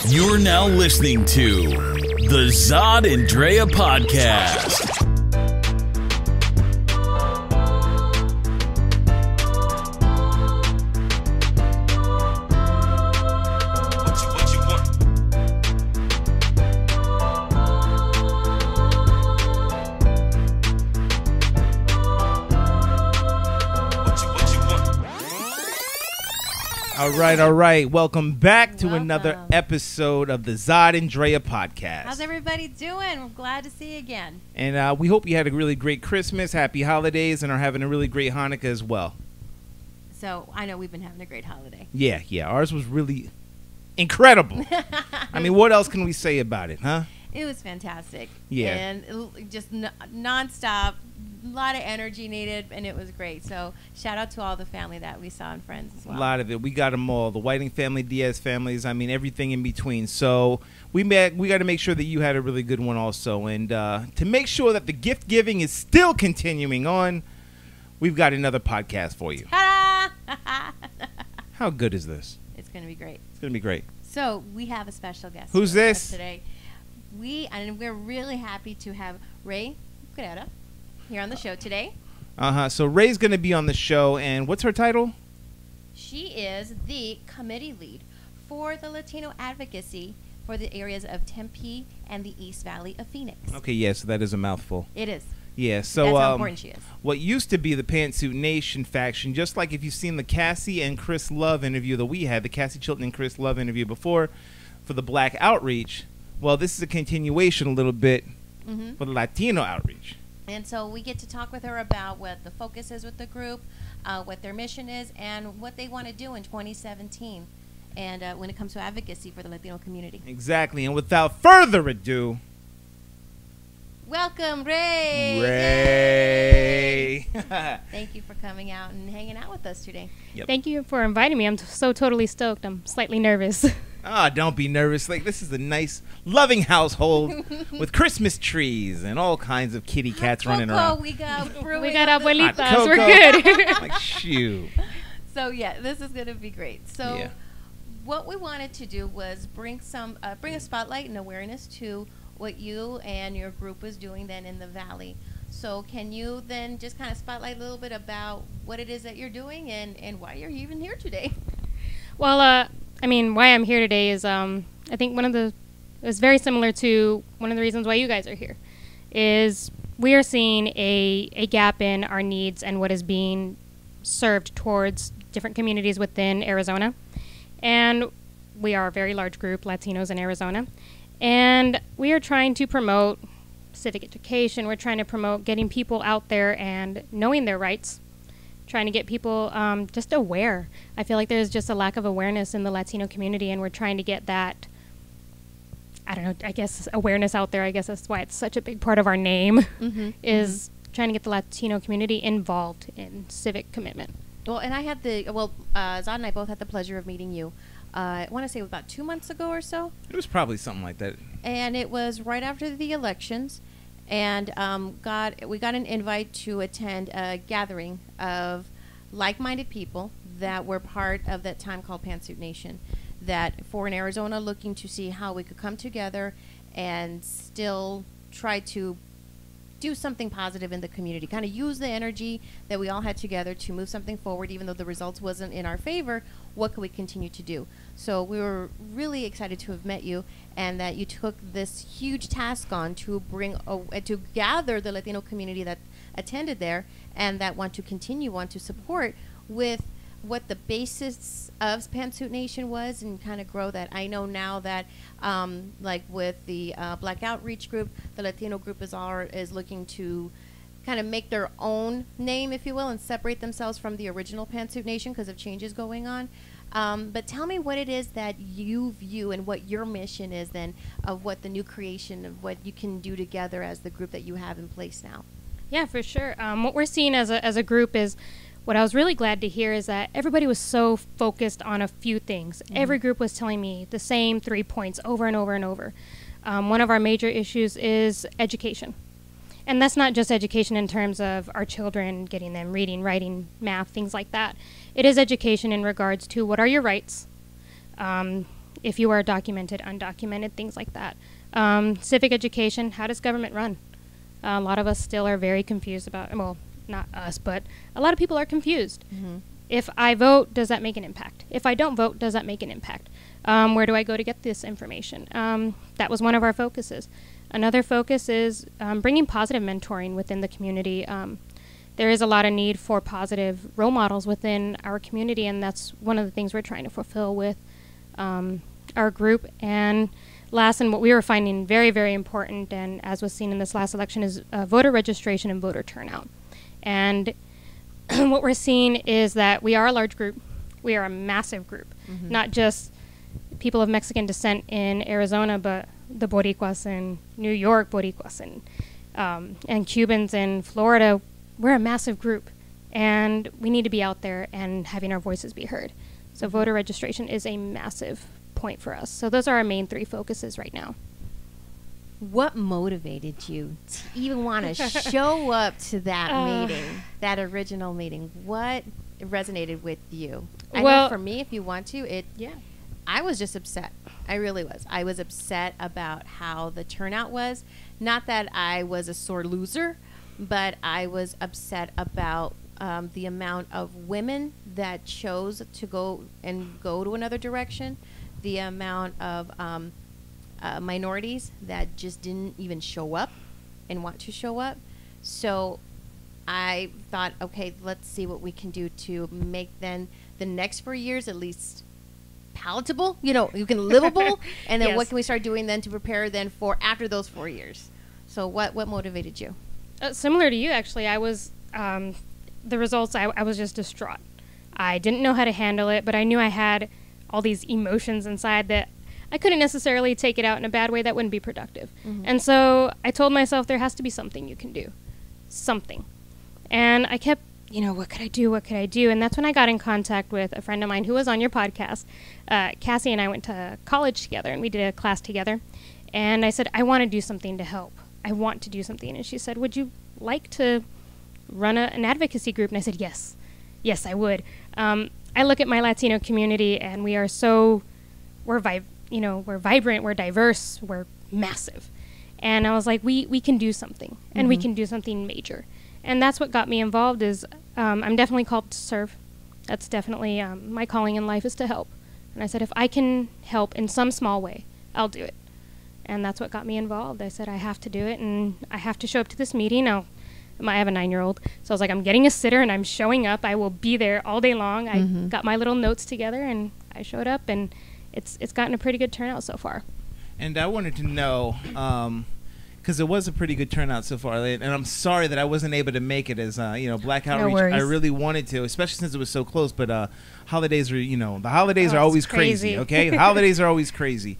You're now listening to the Zod and Drea podcast. All right. Welcome back to another episode of the Zod and Drea podcast. How's everybody doing? We're glad to see you again. And we hope you had a really great Christmas, happy holidays, and are having a really great Hanukkah as well. So, I know we've been having a great holiday. Yeah. Ours was really incredible. I mean, what else can we say about it, huh? It was fantastic. Yeah. And just nonstop, a lot of energy needed, and it was great. So shout out to all the family that we saw and friends as well. A lot of it. We got them all. The Whiting family, Diaz families. I mean, everything in between. So we got to make sure that you had a really good one also. And to make sure that the gift giving is still continuing on, we've got another podcast for you. Ta-da! How good is this? It's going to be great. It's going to be great. So we have a special guest. Who's this? Today. We're really happy to have Rey Guerra-Vega here on the show today. So Rey's going to be on the show, and what's her title? She is the committee lead for the Latino advocacy for the areas of Tempe and the East Valley of Phoenix. Okay, yes, so that is a mouthful. It is. Yeah, so that's how important she is. What used to be the Pantsuit Nation faction, just like if you've seen the Cassie and Chris Love interview that we had, the Cassie Chilton and Chris Love interview before for the Black Outreach, well, this is a continuation a little bit for the Latino outreach. And so we get to talk with her about what the focus is with the group, what their mission is, and what they want to do in 2017 and when it comes to advocacy for the Latino community. Exactly. And without further ado, welcome, Rey. Rey. Thank you for coming out and hanging out with us today. Yep. Thank you for inviting me. I'm so totally stoked. I'm slightly nervous. Don't be nervous. Like, this is a nice, loving household with Christmas trees and all kinds of kitty cats running around. We got abuelitas. We're good. Like, shoot. So, yeah, this is going to be great. So, what we wanted to do was bring a spotlight and awareness to what you and your group was doing then in the Valley. So, can you then just kind of spotlight a little bit about what it is that you're doing and why you're even here today? Well, why I'm here today is I think it's very similar to one of the reasons why you guys are here, is we are seeing a gap in our needs and what is being served towards different communities within Arizona. And we are a very large group, Latinos in Arizona. And we are trying to promote civic education. We're trying to promote getting people out there and knowing their rights, trying to get people just aware. I feel like there's just a lack of awareness in the Latino community, and we're trying to get that, awareness out there. I guess that's why it's such a big part of our name, is trying to get the Latino community involved in civic commitment. Well, and I had Zod and I both had the pleasure of meeting you. I want to say about 2 months ago or so. It was probably something like that. And it was right after the elections. And we got an invite to attend a gathering of like-minded people that were part of that time called Pantsuit Nation, that for in Arizona looking to see how we could come together and still try to do something positive in the community, kind of use the energy that we all had together to move something forward, even though the results wasn't in our favor. What could we continue to do? So we were really excited to have met you, and that you took this huge task on to to gather the Latino community that attended there and that want to continue on to support with what the basis of Pantsuit Nation was, and kind of grow that. I know now that like with the Black Outreach group, the Latino group is looking to kind of make their own name, if you will, and separate themselves from the original Pantsuit Nation because of changes going on. But tell me what it is that you view and what your mission is then of what the new creation of what you can do together as the group that you have in place now. Yeah, for sure. What we're seeing as a group is, what I was really glad to hear is that everybody was so focused on a few things. Every group was telling me the same 3 points over and over and over. One of our major issues is education. And that's not just education in terms of our children, getting them reading, writing, math, things like that. It is education in regards to what are your rights, if you are documented, undocumented, things like that. Civic education, how does government run? A lot of us still are very confused about, well, not us, but a lot of people are confused. If I vote, does that make an impact? If I don't vote, does that make an impact? Where do I go to get this information? That was one of our focuses. Another focus is bringing positive mentoring within the community. There is a lot of need for positive role models within our community, and that's one of the things we're trying to fulfill with our group. And last, and what we were finding very, very important, and as was seen in this last election, is voter registration and voter turnout. And what we're seeing is that we are a large group. We are a massive group, not just people of Mexican descent in Arizona, but the Boricuas in New York, Boricuas and Cubans in Florida. We're a massive group, and we need to be out there and having our voices be heard. So voter registration is a massive point for us. So those are our main three focuses right now. What motivated you to even want to show up to that meeting, that original meeting? What resonated with you? I know for me, if you want to, I was just upset. I really was. I was upset about how the turnout was. Not that I was a sore loser, but I was upset about the amount of women that chose to go to another direction, the amount of minorities that just didn't even show up and want to show up. So I thought, okay, let's see what we can do to make then the next 4 years at least palatable, you can livable. And then what can we start doing then to prepare then for after those 4 years? So what motivated you? Similar to you, actually. I was, the results, I was just distraught. I didn't know how to handle it, but I knew I had all these emotions inside that I couldn't necessarily take it out in a bad way that wouldn't be productive. And so I told myself there has to be something you can do. Something. And I kept, what could I do? What could I do? And that's when I got in contact with a friend of mine who was on your podcast. Cassie and I went to college together, and we did a class together. And I said, I want to do something to help. I want to do something. And she said, would you like to run an advocacy group? And I said, yes. Yes, I would. I look at my Latino community, and we are we're vibrant, we're diverse, we're massive. And I was like, we can do something, and we can do something major. And that's what got me involved is I'm definitely called to serve. That's definitely my calling in life is to help. And I said, if I can help in some small way, I'll do it. And that's what got me involved. I said, I have to do it, and I have to show up to this meeting. Now, I have a 9-year-old, so I was like, I'm getting a sitter, and I'm showing up. I will be there all day long. I got my little notes together, and I showed up, and it's gotten a pretty good turnout so far. And I wanted to know, because it was a pretty good turnout so far, and I'm sorry that I wasn't able to make it as Black Outreach. No worries. I really wanted to, especially since it was so close. But holidays are, the holidays are always crazy. Okay, holidays are always crazy.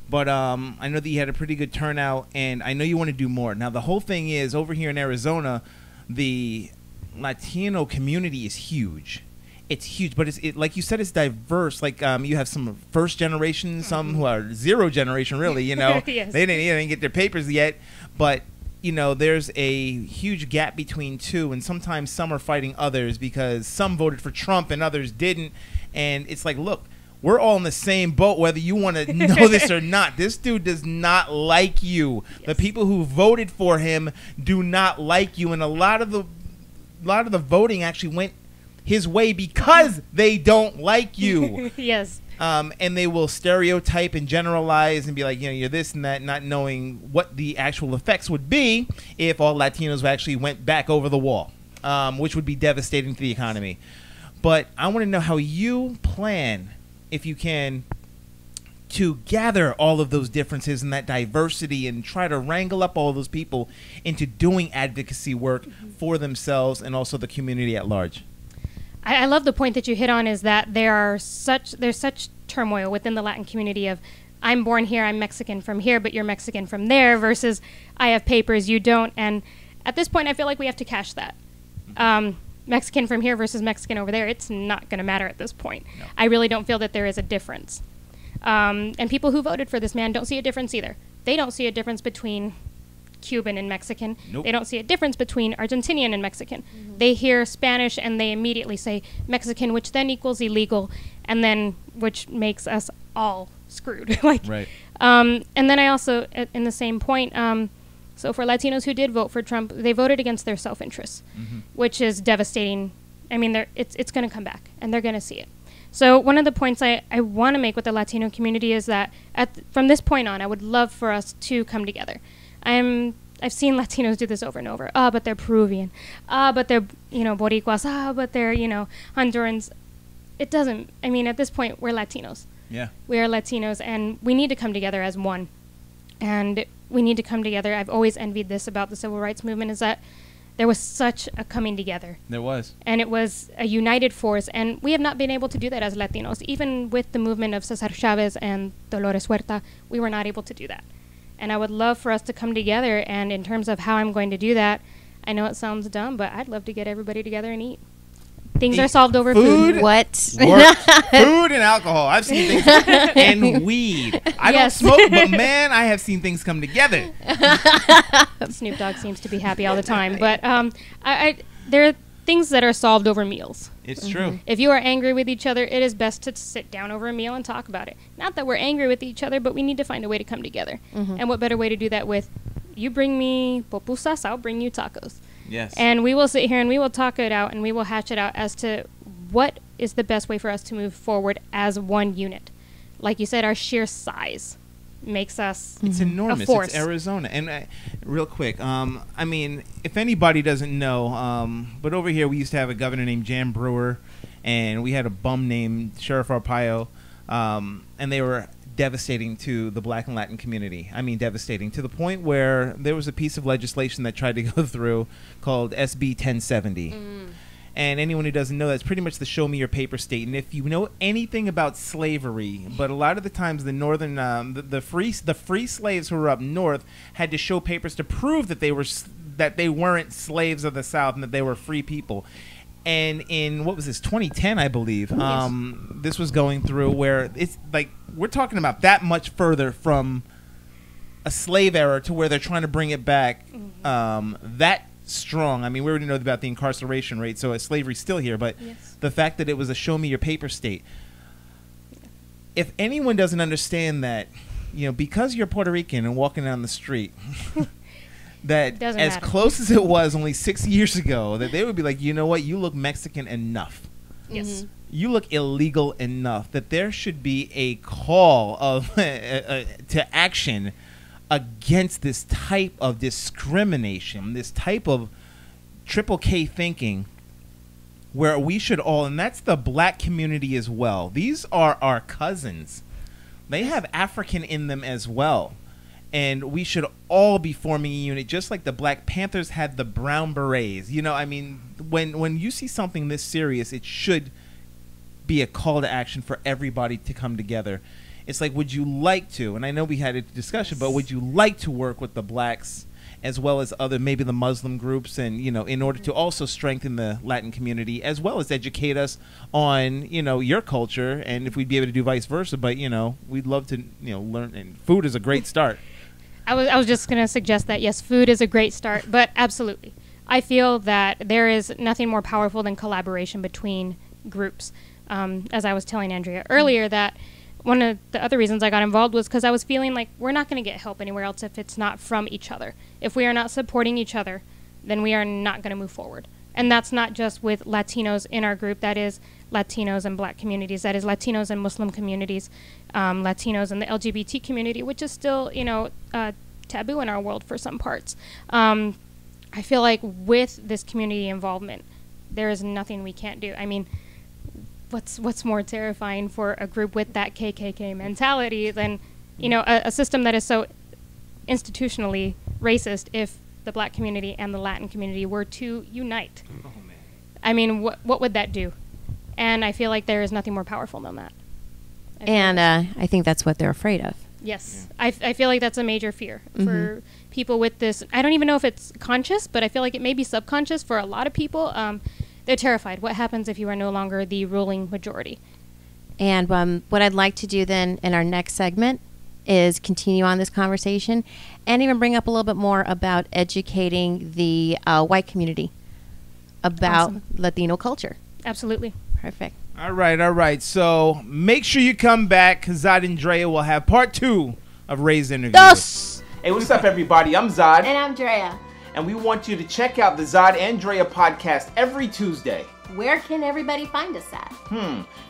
But I know that you had a pretty good turnout, and I know you want to do more. Now, the whole thing is, over here in Arizona, the Latino community is huge. It's huge, but like you said, it's diverse. Like you have some first generation, some who are zero generation, really. Yes. They didn't get their papers yet. But there's a huge gap between two, and sometimes some are fighting others because some voted for Trump and others didn't. And it's like, look, we're all in the same boat, whether you want to know this or not. This dude does not like you. Yes. The people who voted for him do not like you, and a lot of the voting actually went his way because they don't like you. Yes. And they will stereotype and generalize and be like, you're this and that, not knowing what the actual effects would be if all Latinos actually went back over the wall, which would be devastating to the economy. But I want to know how you plan, if you can, to gather all of those differences and that diversity and try to wrangle up all those people into doing advocacy work for themselves and also the community at large. I love the point that you hit on is that there's such turmoil within the Latin community of I'm born here, I'm Mexican from here, but you're Mexican from there versus I have papers, you don't. And at this point, I feel like we have to cash that. Mexican from here versus Mexican over there, it's not going to matter at this point. No. I really don't feel that there is a difference. And people who voted for this man don't see a difference either. They don't see a difference between Cuban and Mexican. Nope. They don't see a difference between Argentinian and Mexican. They hear Spanish and they immediately say Mexican, which then equals illegal, and then which makes us all screwed. Like, Right. and then I also, in the same point, so for Latinos who did vote for Trump, they voted against their self-interest, which is devastating. I mean, it's going to come back, and they're going to see it. So one of the points I want to make with the Latino community is that from this point on, I would love for us to come together. I've seen Latinos do this over and over. But they're Peruvian. But they're, Boricuas. But they're, Hondurans. It doesn't. I mean, at this point, we're Latinos. Yeah. We are Latinos, and we need to come together as one. And we need to come together. I've always envied this about the civil rights movement, is that there was such a coming together. There was. And it was a united force. And we have not been able to do that as Latinos. Even with the movement of Cesar Chavez and Dolores Huerta, we were not able to do that. And I would love for us to come together. And in terms of how I'm going to do that, I know it sounds dumb, but I'd love to get everybody together and eat. Things are solved over food. What? Food and alcohol. I've seen things. And weed. I don't smoke, but man, I have seen things come together. Snoop Dogg seems to be happy all the time. But there are things that are solved over meals. It's true. If you are angry with each other, it is best to sit down over a meal and talk about it. Not that we're angry with each other, but we need to find a way to come together. And what better way to do that with, you bring me pupusas, I'll bring you tacos. Yes. And we will sit here and we will talk it out and we will hash it out as to what is the best way for us to move forward as one unit. Like you said, our sheer size makes us it's enormous. A force. It's Arizona. And real quick, I mean, if anybody doesn't know, but over here we used to have a governor named Jan Brewer, and we had a bum named Sheriff Arpaio, and they were devastating to the Black and Latin community. I mean, devastating to the point where there was a piece of legislation that tried to go through called SB 1070. And anyone who doesn't know, that's pretty much the show me your paper state. And if you know anything about slavery, but a lot of the times the northern, the free slaves who were up north had to show papers to prove that they weren't slaves of the South and that they were free people. And in, what was this, 2010, I believe, this was going through, where it's like, we're talking about that much further from a slave era to where they're trying to bring it back that strong. I mean, we already know about the incarceration rate, so slavery's still here, but the fact that it was a show me your paper state. If anyone doesn't understand that, because you're Puerto Rican and walking down the street, that as matter. Close as it was only 6 years ago, that they would be like, you know what, you look Mexican enough. Yes. You look illegal enough, that there should be a call of to action against this type of discrimination, this type of triple K thinking, where we should all, and that's the Black community as well. These are our cousins. They have African in them as well. And we should all be forming a unit, just like the Black Panthers had the Brown Berets. I mean, when you see something this serious, it should be a call to action for everybody to come together. It's like, would you like to, and I know we had a discussion, but would you like to work with the Blacks as well as other, maybe the Muslim groups, and, in order to also strengthen the Latin community, as well as educate us on, your culture, and if we'd be able to do vice versa, but, we'd love to, learn, and food is a great start. I was just going to suggest that, yes, food is a great start, but absolutely. I feel that there is nothing more powerful than collaboration between groups. As I was telling Andrea earlier, that one of the other reasons I got involved was because I was feeling like we're not going to get help anywhere else if it's not from each other. If we are not supporting each other, then we are not going to move forward. And that's not just with Latinos in our group. That is Latinos and Black communities. That is Latinos and Muslim communities, Latinos and the LGBT community, which is still, taboo in our world for some parts. I feel like with this community involvement, there is nothing we can't do. I mean, what's more terrifying for a group with that KKK mentality than, a system that is so institutionally racist if the Black community and the Latin community were to unite? Oh, man. I mean, what would that do? And I feel like there is nothing more powerful than that. I think that's what they're afraid of. Yes. Yeah. I feel like that's a major fear for people with this. I don't even know if it's conscious, but I feel like it may be subconscious for a lot of people. They're terrified. What happens if you are no longer the ruling majority? And what I'd like to do then in our next segment is continue on this conversation and even bring up a little bit more about educating the white community about Latino culture. Absolutely. Perfect. All right. So make sure you come back, because Zod and Drea will have part 2 of Ray's interview. Dos! Hey, what's up, everybody? I'm Zod. And I'm Drea. And we want you to check out the Zod and Drea podcast every Tuesday. Where can everybody find us at?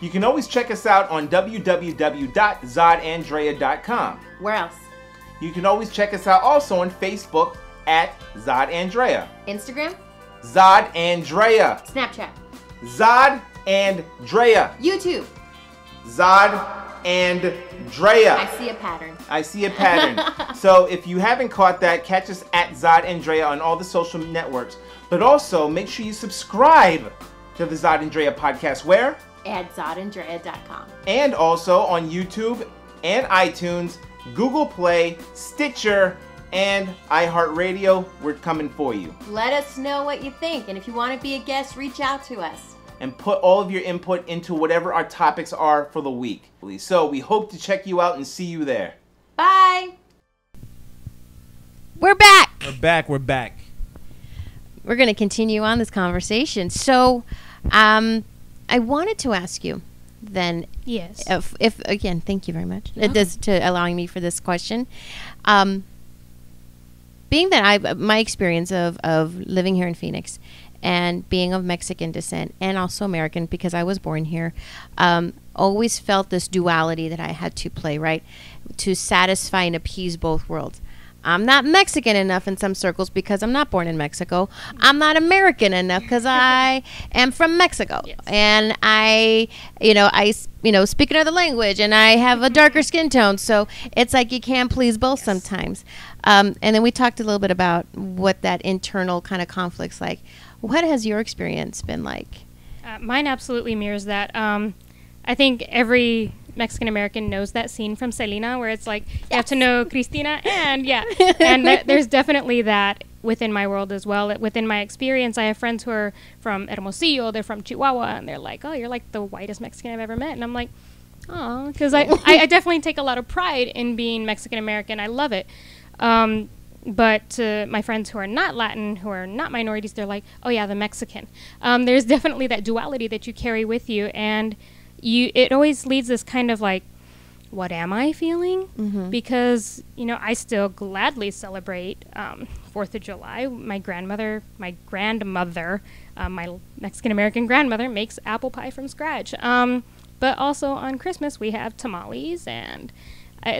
You can always check us out on www.zodanddrea.com. Where else? You can always check us out also on Facebook at Zod and Drea. Instagram? Zod and Drea. Snapchat? Zod and Drea. YouTube? Zod and Drea. I see a pattern. I see a pattern. So if you haven't caught that, catch us at Zod and Drea on all the social networks. But also, make sure you subscribe to the Zod and Drea podcast. Where? At zodanddrea.com. And also on YouTube and iTunes, Google Play, Stitcher, and iHeartRadio. We're coming for you. Let us know what you think. And if you want to be a guest, reach out to us. And put all of your input into whatever our topics are for the week. So we hope to check you out and see you there. Bye. We're back. We're back. We're going to continue on this conversation. So, I wanted to ask you then. Yes. If again, thank you very much to allowing me for this question. Being that my experience of living here in Phoenix and being of Mexican descent and also American because I was born here, always felt this duality that I had to play, right, to satisfy and appease both worlds. I'm not Mexican enough in some circles because I'm not born in Mexico. I'm not American enough because I am from Mexico. Yes. And I speak another language and I have a darker skin tone. So it's like you can't please both sometimes. And then we talked a little bit about what that internal kind of conflict's like. What has your experience been like? Mine absolutely mirrors that. I think every Mexican American knows that scene from Selena where it's like, you have to know Cristina, and there's definitely that within my world as well. Within my experience, I have friends who are from Hermosillo, they're from Chihuahua, and they're like, oh, you're like the whitest Mexican I've ever met. And I'm like, oh, because I definitely take a lot of pride in being Mexican American. I love it. But to my friends who are not Latin, who are not minorities, they're like, oh yeah, the Mexican. There's definitely that duality that you carry with you, and it always leads this kind of like, what am I feeling? Mm-hmm. Because, I still gladly celebrate 4th of July. My grandmother, my Mexican-American grandmother makes apple pie from scratch. But also on Christmas, we have tamales, and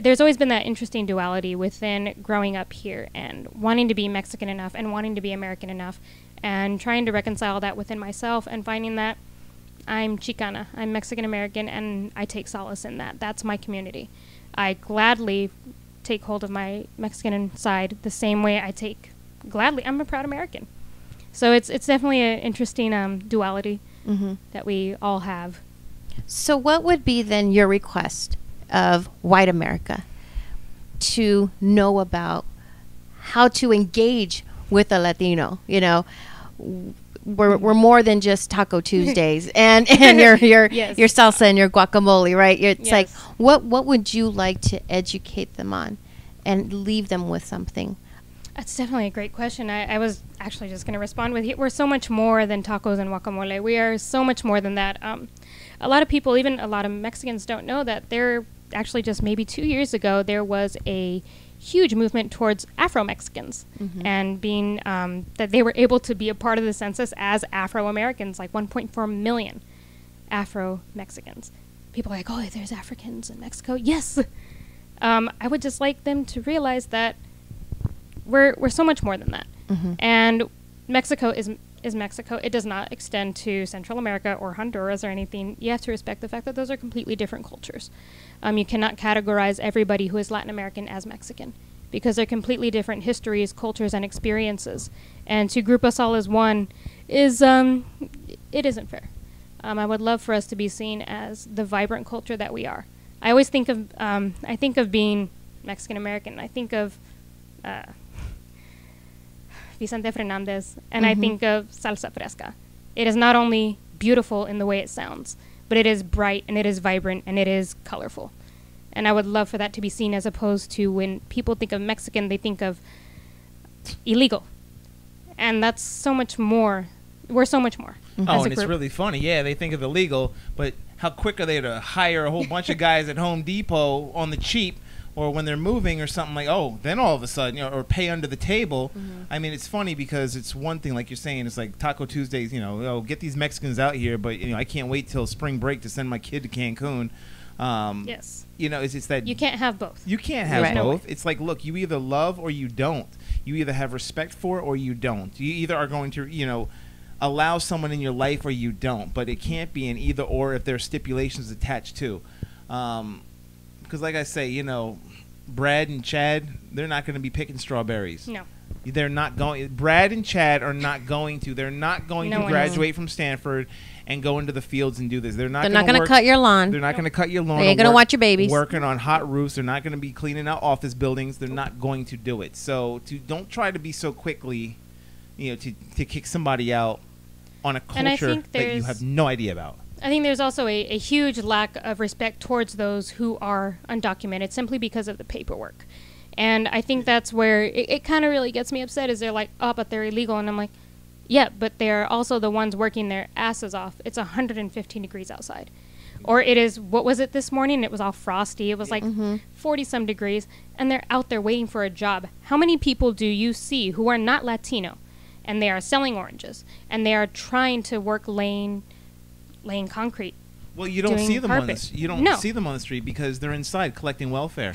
there's always been that interesting duality within growing up here and wanting to be Mexican enough and wanting to be American enough and trying to reconcile that within myself and finding that I'm Chicana, I'm Mexican-American, and I take solace in that. That's my community. I gladly take hold of my Mexican side the same way I'm a proud American. So it's definitely an interesting duality that we all have. So what would be then your request of white America to know about how to engage with a Latino? We're more than just Taco Tuesdays and your yes. your salsa and your guacamole, right? It's yes. like what would you like to educate them on and leave them with something? That's definitely a great question. I was actually just going to respond with, we're so much more than tacos and guacamole. We are so much more than that. A lot of people, even a lot of Mexicans, don't know that there actually just maybe 2 years ago, there was a huge movement towards Afro-Mexicans and being that they were able to be a part of the census as Afro-Americans, like 1.4 million Afro-Mexicans. People are like, oh, there's Africans in Mexico. Yes. I would just like them to realize that we're so much more than that. And Mexico is Mexico. It does not extend to Central America or Honduras or anything. You have to respect the fact that those are completely different cultures. You cannot categorize everybody who is Latin American as Mexican because they're completely different histories, cultures, and experiences. And to group us all as one is, it isn't fair. I would love for us to be seen as the vibrant culture that we are. I always think of being Mexican American. I think of Vicente Fernandez, and I think of salsa fresca. It is not only beautiful in the way it sounds, but it is bright and it is vibrant and it is colorful. And I would love for that to be seen as opposed to when people think of Mexican, they think of illegal. And that's so much more we're so much more. Oh, and it's really funny. Yeah, they think of illegal, but how quick are they to hire a whole bunch of guys at Home Depot on the cheap, or when they're moving or something like, oh, then all of a sudden, or pay under the table. I mean, it's funny because it's one thing, like you're saying, it's like Taco Tuesdays, oh, get these Mexicans out here, but, I can't wait till spring break to send my kid to Cancun. Yes. It's that you can't have both. You can't have both. It's like, look, you either love or you don't. You either have respect for or you don't. You either are going to, allow someone in your life or you don't. But it can't be an either or if there are stipulations attached to. Because like I say, Brad and Chad, they're not going to be picking strawberries. No. They're not going. Brad and Chad are not going to. They're not going to graduate from Stanford and go into the fields and do this. They're not going to cut your lawn. They're not going to cut your lawn. They ain't going to watch your babies. Working on hot roofs. They're not going to be cleaning out office buildings. They're not going to do it. So don't try to be so quickly, to kick somebody out on a culture that you have no idea about. I think there's also a huge lack of respect towards those who are undocumented simply because of the paperwork. And I think that's where it kind of really gets me upset is they're like, oh, but they're illegal. And I'm like, yeah, but they're also the ones working their asses off. It's 115 degrees outside. Or it is, what was it this morning? It was all frosty. It was like 40-some degrees. And they're out there waiting for a job. How many people do you see who are not Latino and they are selling oranges and they are trying to work laying concrete? Well, you don't see them see them on the street because they're inside collecting welfare,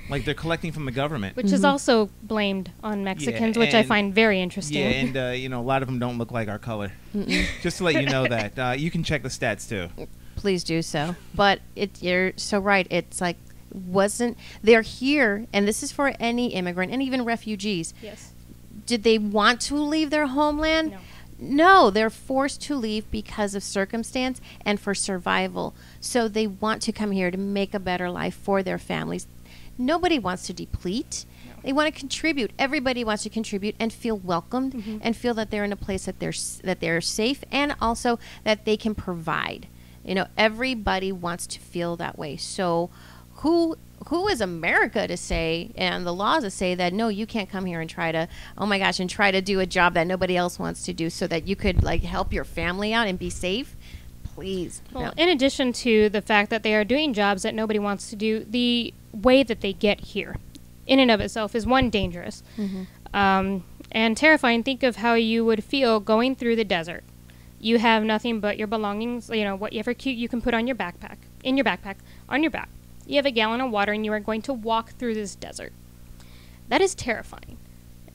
like they're collecting from the government, which is also blamed on Mexicans, which I find very interesting. Yeah, and a lot of them don't look like our color. Just to let you know that you can check the stats too. Please do so. But you're so right. It's like they're here, and this is for any immigrant and even refugees. Yes. Did they want to leave their homeland? No. No, they're forced to leave because of circumstance and for survival. So they want to come here to make a better life for their families. Nobody wants to deplete. No. They want to contribute. Everybody wants to contribute and feel welcomed and feel that they're in a place that they're safe and also that they can provide. Everybody wants to feel that way. So who is America to say, and the laws to say that, no, you can't come here and try to do a job that nobody else wants to do so that you could help your family out and be safe? Please. Well, no. In addition to the fact that they are doing jobs that nobody wants to do, the way that they get here in and of itself is one, dangerous and terrifying. Think of how you would feel going through the desert. You have nothing but your belongings, whatever cute you can put on your backpack, on your back. You have a gallon of water and you are going to walk through this desert. That is terrifying.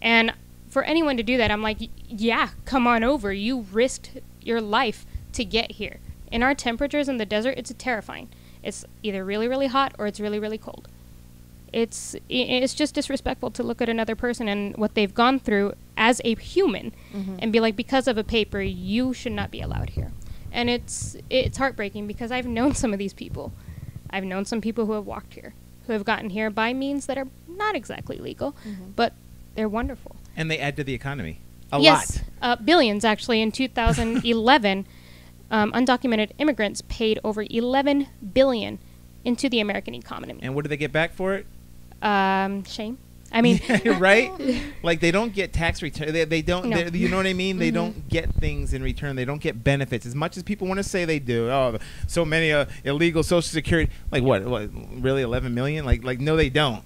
And for anyone to do that, I'm like, yeah, come on over. You risked your life to get here. In our temperatures in the desert, it's terrifying. It's either really, really hot or it's really, really cold. It's just disrespectful to look at another person and what they've gone through as a human and be like, because of a paper, you should not be allowed here. And it's heartbreaking because I've known some of these people. I've known some people who have walked here, who have gotten here by means that are not exactly legal, but they're wonderful. And they add to the economy a lot. Billions, actually. In 2011, undocumented immigrants paid over $11 billion into the American economy. And what do they get back for it? Shame. I mean, right? Like they don't get tax return. They don't. No. You know what I mean? They don't get things in return. They don't get benefits as much as people want to say they do. Oh, so many illegal Social Security. Like what? Really, 11 million? Like no, they don't.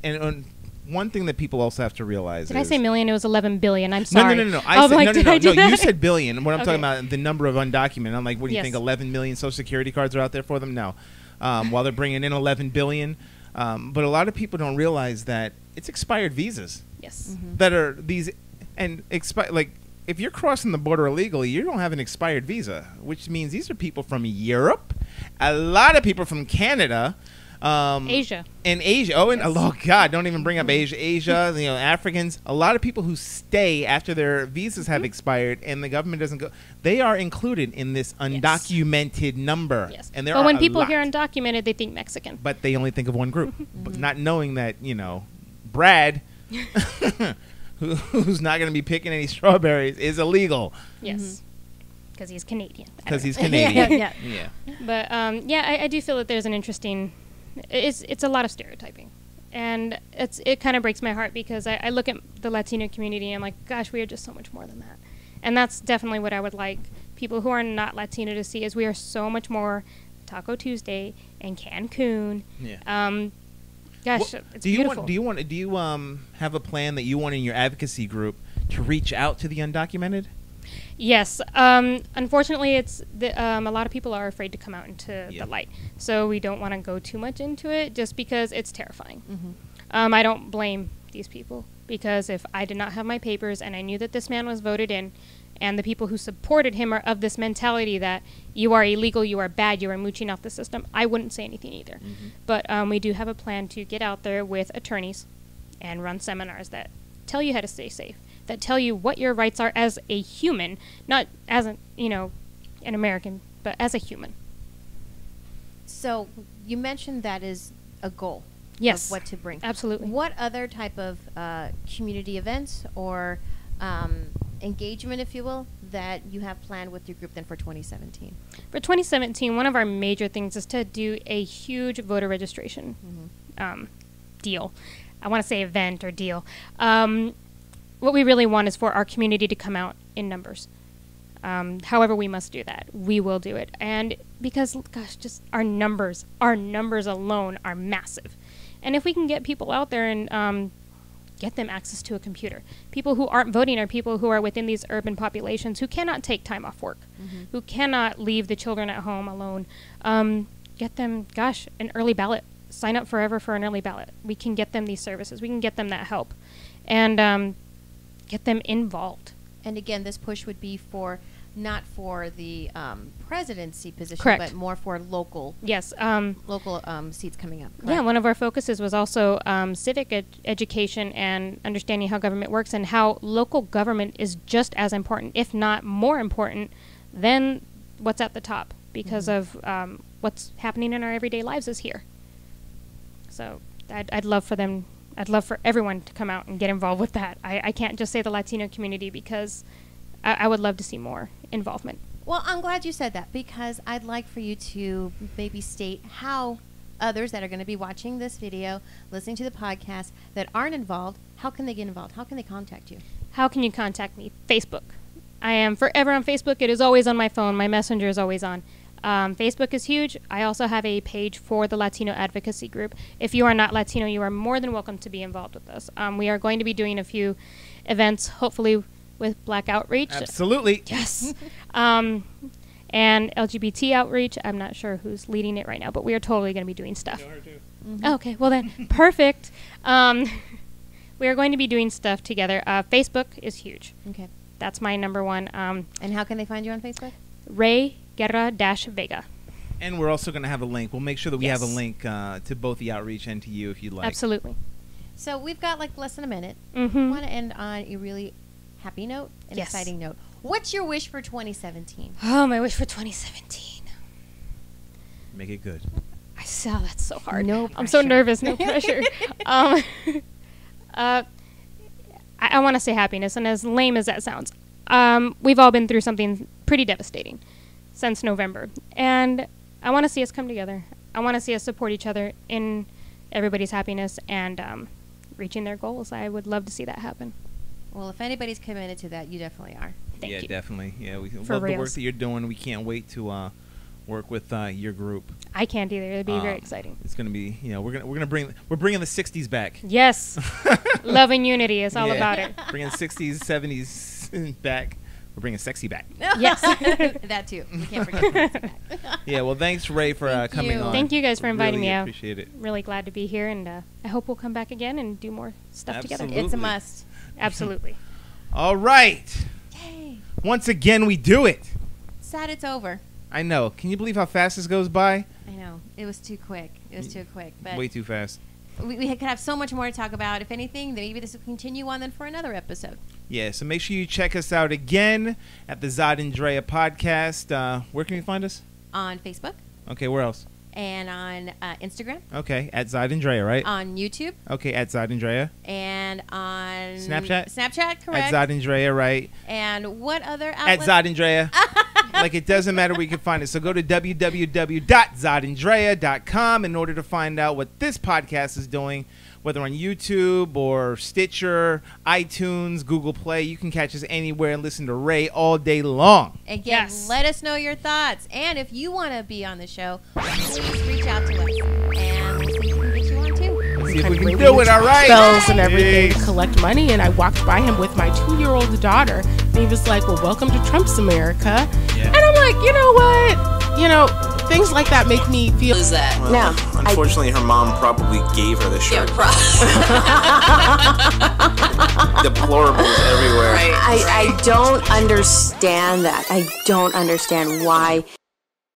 And one thing that people also have to realize. Did I say million? It was 11 billion. I'm sorry. No. No. You said billion. What I'm talking about, the number of undocumented. I'm like, what do you think? 11 million Social Security cards are out there for them? No. While they're bringing in 11 billion. But a lot of people don't realize that it's expired visas. Yes. That are these and if you're crossing the border illegally, you don't have an expired visa, which means these are people from Europe, a lot of people from Canada, Asia. And Asia. Oh, and oh God, don't even bring up Asia. Asia, Africans. A lot of people who stay after their visas have expired, and the government doesn't go. They are included in this undocumented number. Yes. And there but are when people lot. hear undocumented, they think Mexican. But they only think of one group, but not knowing that Brad, who's not going to be picking any strawberries, is illegal. Yes. Because he's Canadian. Because he's Canadian. Yeah. But I do feel that there's an interesting. It's a lot of stereotyping, and it kind of breaks my heart because I look at the Latino community and I'm like, gosh, we are just so much more than that, And that's definitely what I would like people who are not Latino to see, is we are so much more Taco Tuesday and Cancun. Yeah. Gosh, Well, it's do you beautiful. do you have a plan that you want in your advocacy group to reach out to the undocumented? Yes. Unfortunately, a lot of people are afraid to come out into the light. So we don't want to go too much into it just because it's terrifying. Mm-hmm. I don't blame these people, because if I did not have my papers and I knew that this man was voted in, and the people who supported him are of this mentality that you are illegal, you are bad, you are mooching off the system, I wouldn't say anything either. Mm-hmm. But we do have a plan to get out there with attorneys and run seminars that tell you how to stay safe, that tell you what your rights are as a human, not as an American, but as a human. So you mentioned that is a goal. Yes. Of what to bring. Absolutely. What other type of community events or engagement, if you will, that you have planned with your group then for 2017? For 2017, one of our major things is to do a huge voter registration deal. I want to say event or deal. What we really want is for our community to come out in numbers. However we must do that, we will do it. And because, gosh, just our numbers alone are massive. And if we can get people out there and get them access to a computer. People who aren't voting are people who are within these urban populations who cannot take time off work, who cannot leave the children at home alone. Get them, an early ballot. Sign up forever for an early ballot. We can get them these services. We can get them that help. And get them involved. And again, this push would be for not for the presidency position, Correct. but more for local Yes. local seats coming up. Yeah, correct? one of our focuses was also civic education and understanding how government works, and how local government is just as important, if not more important, than what's at the top, because of what's happening in our everyday lives is here. So I'd love for everyone to come out and get involved with that. I can't just say the Latino community, because I would love to see more involvement. Well, I'm glad you said that, because I'd like for you to maybe state how others that are going to be watching this video, listening to the podcast, that aren't involved, how can they get involved? How can they contact you? How can you contact me? Facebook. I am forever on Facebook. It is always on my phone. My messenger is always on. Facebook is huge. I also have a page for the Latino advocacy group. If you are not Latino, you are more than welcome to be involved with us. We are going to be doing a few events, hopefully with Black outreach. Absolutely. Yes. And LGBT outreach. I'm not sure who's leading it right now, but we are totally going to be doing stuff. Oh, okay, well then, perfect. We are going to be doing stuff together. Facebook is huge. Okay. That's my number one. And how can they find you on Facebook? Rey Guerra-Vega. And we're also going to have a link. We'll make sure that we have a Yes. link to both the outreach and to you if you'd like. Absolutely. So we've got like less than a minute. Mm-hmm. I want to end on a really happy note, an Yes. exciting note. What's your wish for 2017? Oh, my wish for 2017. Make it good. I saw that's so hard. No I'm so pressure. nervous. No pressure. I want to say happiness, and as lame as that sounds, we've all been through something pretty devastating since November, and I want to see us come together. I want to see us support each other in everybody's happiness and reaching their goals. I would love to see that happen. Well, if anybody's committed to that, you definitely are. Thank you. Definitely. Yeah, we For love the work reals. that you're doing. We can't wait to work with your group. I can't either. It'd be very exciting. It's gonna be, we're bringing the 60s back. Yes. Love and unity is all Yeah. about it. Bringing 60s, 70s back. We're bringing sexy back. Yes. That too. We can't forget that. Yeah. Well, thanks, Ray, for Thank coming you. on. Thank you guys for inviting Really me out. Appreciate it. Really glad to be here, and I hope we'll come back again and do more stuff together. Absolutely. It's a must. Absolutely. All right. Yay. Once again, we do it. Sad it's over. I know. Can you believe how fast this goes by? I know. It was too quick. But Way too fast. we could have so much more to talk about. If anything, maybe this will continue on then for another episode. Yeah, so make sure you check us out again at the Zod and Drea podcast. Where can we find us? On Facebook Okay, where else? and on Instagram, Okay, at Zod and Drea, right? on YouTube, Okay, at Zod and Drea. and on Snapchat? Snapchat, correct. At Zod and Drea, right? And what other At outlet? Zod and Drea. Like, it doesn't matter where you can find it. So go to www.zodandrea.com in order to find out what this podcast is doing, whether on YouTube or Stitcher, iTunes, Google Play. You can catch us anywhere and listen to Ray all day long. Again, let us know your thoughts. And if you want to be on the show, please reach out to us. And we'll see if we can get you on too. Let's see if we can do it. All right. Spells and everything to collect money. And I walked by him with my 2-year-old daughter. And he was like, well, welcome to Trump's America. Yeah. And I'm like, you know what? You know, things like that make me feel. Is that? Well, No. Unfortunately, her mom probably gave her the shirt. Deplorables everywhere. Right. I don't understand that. I don't understand why